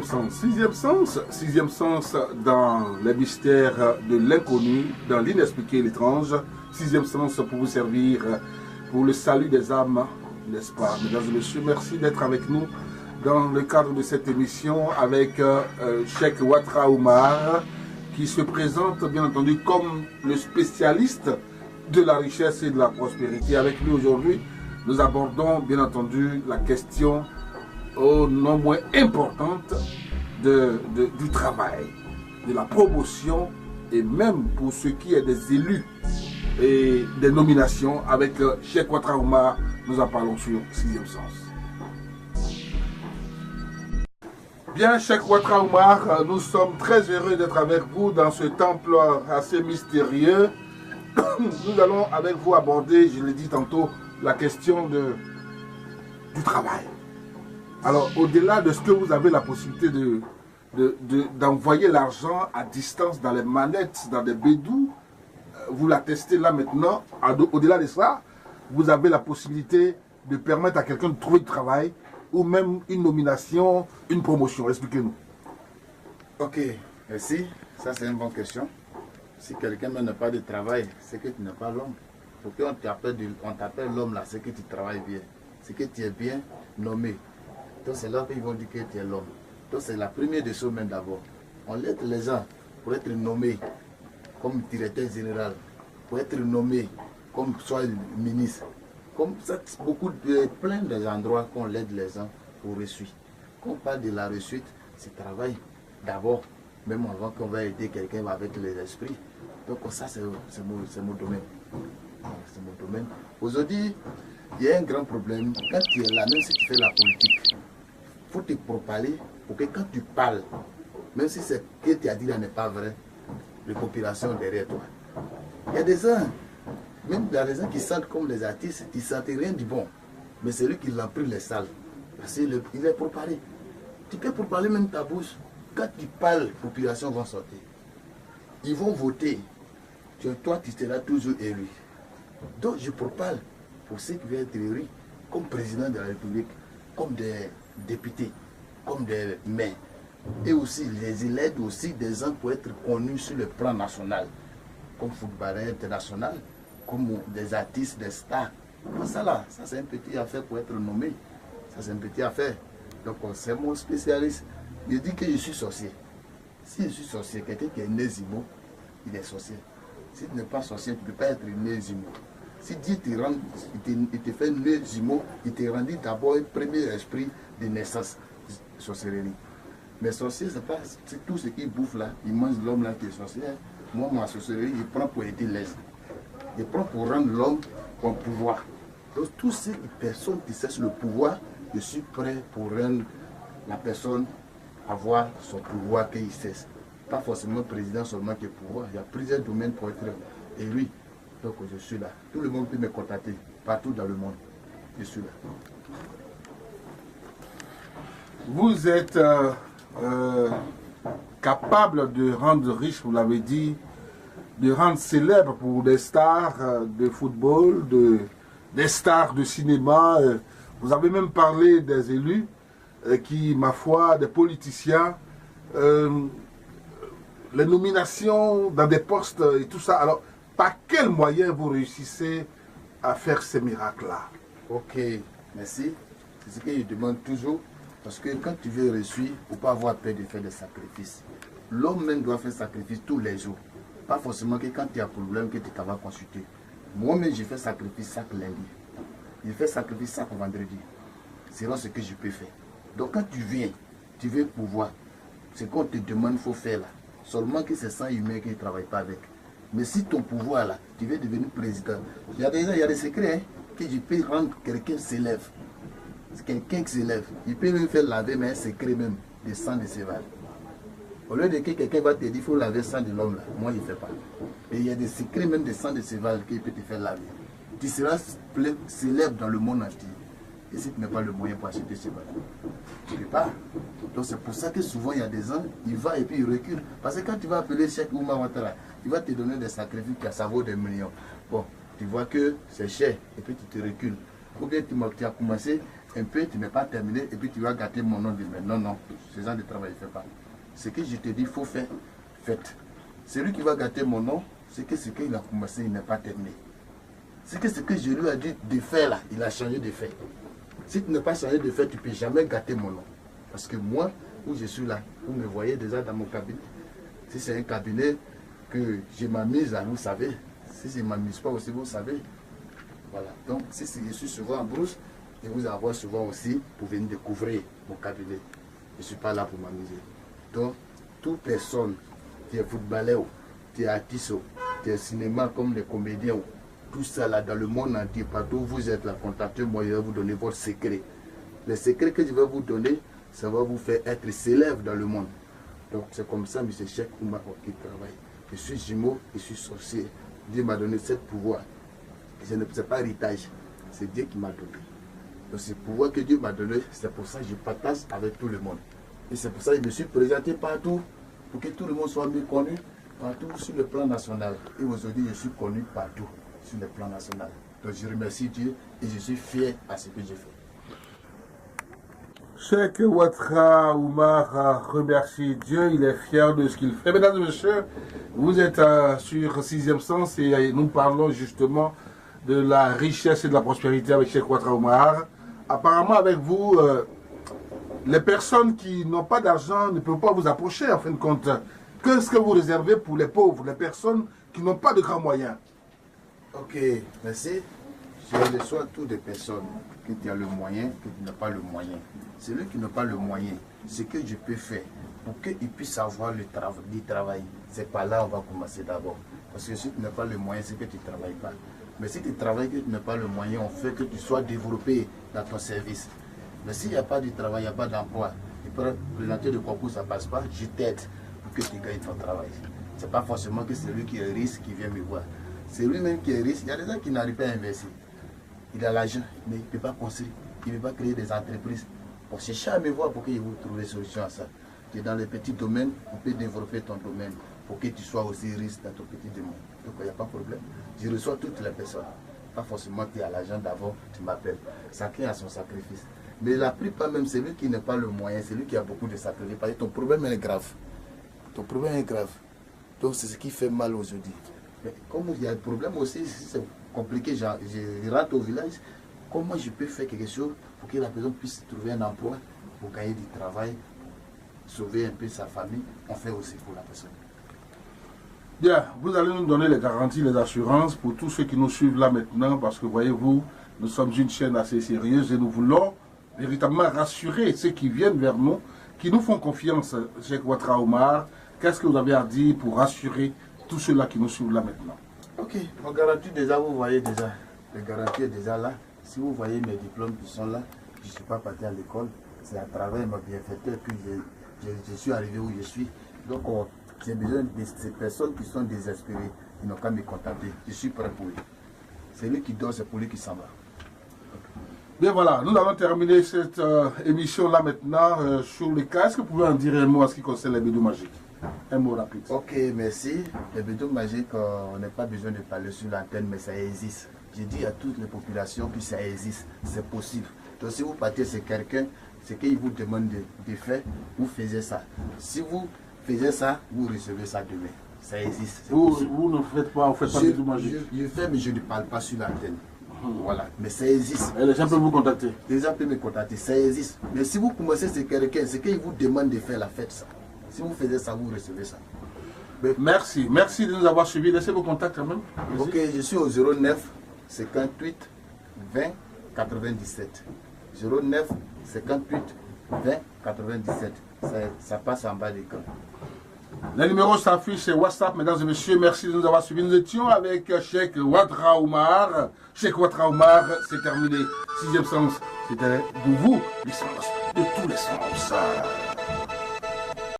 Sixième sens dans les mystères de l'inconnu, dans l'inexpliqué et l'étrange. Sixième sens pour vous servir pour le salut des âmes, n'est-ce pas? Mesdames et messieurs, merci d'être avec nous dans le cadre de cette émission avec Cheikh Ouattara Oumar, qui se présente bien entendu comme le spécialiste de la richesse et de la prospérité. Avec lui aujourd'hui, nous abordons bien entendu la question non moins importante du travail, de la promotion et même pour ce qui est des élus et des nominations. Avec Cheikh Ouattara Oumar, nous en parlons sur Sixième Sens. Bien, Cheikh Ouattara Oumar, nous sommes très heureux d'être avec vous dans ce temple assez mystérieux. Nous allons avec vous aborder, je l'ai dit tantôt, la question du travail. Alors, au-delà de ce que vous avez la possibilité d'envoyer l'argent à distance dans les manettes, dans des bédous, vous la testez là maintenant. Au-delà de ça, vous avez la possibilité de permettre à quelqu'un de trouver du travail ou même une nomination, une promotion. Expliquez-nous. Ok, merci. Ça, c'est une bonne question. Si quelqu'un n'a pas de travail, c'est que tu n'es pas l'homme. Pour qu'on t'appelle l'homme là, c'est que tu travailles bien. C'est que tu es bien nommé. Donc c'est là qu'ils vont dire que tu es l'homme. Donc c'est la première des choses même d'abord. On aide les gens pour être nommés comme directeur général, pour être nommé comme soit ministre. Comme ça, plein d'endroits qu'on aide les gens pour réussir. Quand on parle de la réussite, c'est travail d'abord, même avant qu'on va aider quelqu'un avec les esprits. Donc ça, c'est mon domaine. C'est mon domaine. Aujourd'hui, il y a un grand problème. Quand tu es là, même si tu fais la politique, il faut te propaler pour que quand tu parles, même si ce que tu as dit là n'est pas vrai, les populations derrière toi. Il y a des gens, même dans les gens qui sentent comme les artistes, qui ne sentent rien du bon. Mais c'est lui qui l'a pris les salles. Parce qu'il est propalé. Tu peux propaler même ta bouche. Quand tu parles, les populations vont sortir. Ils vont voter. Toi, tu seras toujours élu. Donc je propale pour ceux qui veulent être élus comme président de la République, comme des députés, comme des maires. Et aussi, les aident aussi des gens pour être connus sur le plan national, comme footballeurs international, comme des artistes, des stars. Ça là, ça c'est un petit affaire pour être nommé. Ça c'est un petit affaire. Donc c'est mon spécialiste. Il dit que je suis sorcier. Si je suis sorcier, quelqu'un qui est né Zimo, il est sorcier. Si tu n'es pas sorcier, tu ne peux pas être né Zimo. Si Dieu te rend, il te fait né Zimo, il te rendit d'abord un premier esprit de naissance, sorcellerie. Mais sorcier, c'est tout ce qu'il bouffe là. Il mange l'homme là qui est sorcier. Moi, ma sorcellerie, il prend pour aider les gens. Il prend pour rendre l'homme au pouvoir. Donc, toutes ces personnes qui cessent le pouvoir, je suis prêt pour rendre la personne avoir son pouvoir qu'il cesse. Pas forcément président seulement qui est pouvoir. Il y a plusieurs domaines pour être élu. Donc, je suis là. Tout le monde peut me contacter partout dans le monde. Je suis là. Vous êtes capable de rendre riche, vous l'avez dit, de rendre célèbre pour des stars de football, des stars de cinéma. Vous avez même parlé des élus qui, ma foi, des politiciens, les nominations dans des postes et tout ça. Alors, par quels moyens vous réussissez à faire ces miracles-là? Ok, merci. C'est ce que je demande toujours. Parce que quand tu veux réussir, il ne faut pas avoir peur de faire des sacrifices. L'homme même doit faire sacrifice tous les jours. Pas forcément que quand tu as un problème que tu vas consulter. Moi-même, je fais sacrifice chaque lundi. Je fais sacrifice chaque vendredi. C'est ce que je peux faire. Donc quand tu viens, tu veux pouvoir. Ce qu'on te demande, il faut faire là. Seulement que c'est sans humain qui ne travaille pas avec. Mais si ton pouvoir là, tu veux devenir président, il y a des secrets hein, que je peux rendre quelqu'un s'élève. Quelqu'un qui s'élève, il peut même faire laver, mais un secret même, de sang de cheval. Au lieu de que quelqu'un va te dire qu'il faut laver le sang de l'homme là, moi je ne fais pas. Et il y a des secrets même de sang de cheval qui peut te faire laver. Tu seras célèbre dans le monde entier. Et si tu n'as pas le moyen pour acheter ce cheval, tu ne peux pas. Donc c'est pour ça que souvent il y a des gens, il va et puis il recule. Parce que quand tu vas appeler Cheikh Ouattara, il va te donner des sacrifices qui ça vaut des millions. Bon, tu vois que c'est cher et puis tu te recules. Ou bien tu as commencé un peu, tu n'es pas terminé, et puis tu vas gâter mon nom demain. Non, non, ce genre de travail, il ne fait pas. Ce que je te dis, il faut faire, faites. Celui qui va gâter mon nom, c'est que ce qu'il a commencé, il n'est pas terminé. C'est que ce que je lui ai dit de faire là, il a changé de fait. Si tu n'as pas changé de fait, tu ne peux jamais gâter mon nom. Parce que moi, où je suis là, vous me voyez déjà dans mon cabinet. Si c'est un cabinet que je m'amuse, vous savez. Si je ne m'amuse pas aussi, vous savez. Voilà. Donc, si je suis souvent en brousse, je vous envoie souvent aussi pour venir découvrir mon cabinet. Je ne suis pas là pour m'amuser. Donc, toute personne qui est footballeur, qui est artiste, qui est cinéma comme les comédiens, tout ça là dans le monde entier, partout où vous êtes là, contactez-moi, je vais vous donner votre secret. Les secrets que je vais vous donner, ça va vous faire être célèbre dans le monde. Donc c'est comme ça, M. Cheikh Oumar qui travaille. Je suis jumeau, je suis sorcier. Dieu m'a donné ce pouvoir. Ce n'est pas héritage, c'est Dieu qui m'a donné. Donc ce pouvoir que Dieu m'a donné, c'est pour ça que je partage avec tout le monde. Et c'est pour ça que je me suis présenté partout, pour que tout le monde soit mieux connu, partout sur le plan national. Et aujourd'hui, je suis connu partout sur le plan national. Donc je remercie Dieu et je suis fier à ce que j'ai fait. Cheikh Ouattara Oumar remercie Dieu, il est fier de ce qu'il fait. Mesdames et messieurs, vous êtes sur 6e Sens et nous parlons justement de la richesse et de la prospérité avec Cheikh Ouattara Oumar. Apparemment avec vous, les personnes qui n'ont pas d'argent ne peuvent pas vous approcher en fin de compte. Qu'est-ce que vous réservez pour les pauvres, les personnes qui n'ont pas de grands moyens? Ok, merci. Je reçois toutes les personnes qui ont le moyen, qui n'ont pas le moyen. Celui qui n'a pas le moyen, ce que je peux faire pour qu'il puisse avoir du travail, c'est pas là on va commencer d'abord. Parce que si tu n'as pas le moyen, c'est que tu ne travailles pas. Mais si tu travailles, que tu n'as pas le moyen, on fait que tu sois développé dans ton service. Mais s'il n'y a pas de travail, il n'y a pas d'emploi, tu peux présenter le concours, ça ne passe pas, je t'aide pour que tu gagnes ton travail. Ce n'est pas forcément que c'est lui qui est riche qui vient me voir. C'est lui-même qui est riche. Il y a des gens qui n'arrivent pas à investir. Il a l'argent, mais il ne peut pas construire, il ne peut pas créer des entreprises. Bon, cherchez à me voir pour que vous trouviez des solutions à ça. Tu es dans les petits domaines, on peut développer ton domaine pour que tu sois aussi riche dans ton petit domaine. Donc il n'y a pas de problème. Je reçois toutes les personnes. Pas forcément tu as l'argent d'abord, tu m'appelles. Chacun a son sacrifice. Mais la plupart même, c'est lui qui n'a pas le moyen, c'est lui qui a beaucoup de sacrifices. Parce que ton problème est grave. Ton problème est grave. Donc c'est ce qui fait mal aujourd'hui. Mais comme il y a un problème aussi, c'est compliqué, je rentre au village, comment je peux faire quelque chose pour que la personne puisse trouver un emploi, pour gagner du travail, sauver un peu sa famille, on fait aussi pour la personne. Bien, vous allez nous donner les garanties, les assurances pour tous ceux qui nous suivent là maintenant, parce que voyez-vous, nous sommes une chaîne assez sérieuse et nous voulons véritablement rassurer ceux qui viennent vers nous, qui nous font confiance. Cheikh Ouattara Oumar, qu'est-ce que vous avez à dire pour rassurer tous ceux-là qui nous suivent là maintenant? Ok, mon garantie déjà, vous voyez déjà, le garantie est déjà là. Si vous voyez mes diplômes qui sont là, je ne suis pas parti à l'école, c'est à travers ma bienfaiteur que je suis arrivé où je suis. Donc j'ai besoin de ces personnes qui sont désespérées, qui n'ont qu'à me contacter. Je suis prêt pour eux. C'est lui qui donne, c'est pour lui qui s'en va. Bien voilà, nous allons terminer cette émission-là maintenant sur les cas. Est-ce que vous pouvez en dire un mot en ce qui concerne les bidoux magiques? Un mot rapide. Ok, merci. Les bidoux magiques, on n'a pas besoin de parler sur l'antenne, mais ça existe. Je dis à toutes les populations que ça existe, c'est possible. Donc si vous partez chez quelqu'un, c'est qu'il vous demande de faire, vous faites ça. Si vous faites ça, vous recevez ça demain. Ça existe. Vous ne faites pas, de bidoux magiques? Je fais, mais je ne parle pas sur l'antenne. Voilà, mais ça existe. Et les gens peuvent vous contacter? Les gens peuvent me contacter, ça existe. Mais si vous commencez chez quelqu'un, c'est qu'il vous demande de faire la fête, ça. Si vous faites ça, vous recevez ça. Mais merci, merci de nous avoir suivis. Laissez vos contacts quand même. Ok, je suis au 09 58 20 97. 09 58 20 97. Ça passe en bas d'écran. Le numéro s'affiche sur WhatsApp, mesdames et messieurs. Merci de nous avoir suivis. Nous étions avec Cheikh Ouattara Oumar. Cheikh Ouattara Oumar, c'est terminé. 6e Sens, c'était de vous, l'essence de tous les sens.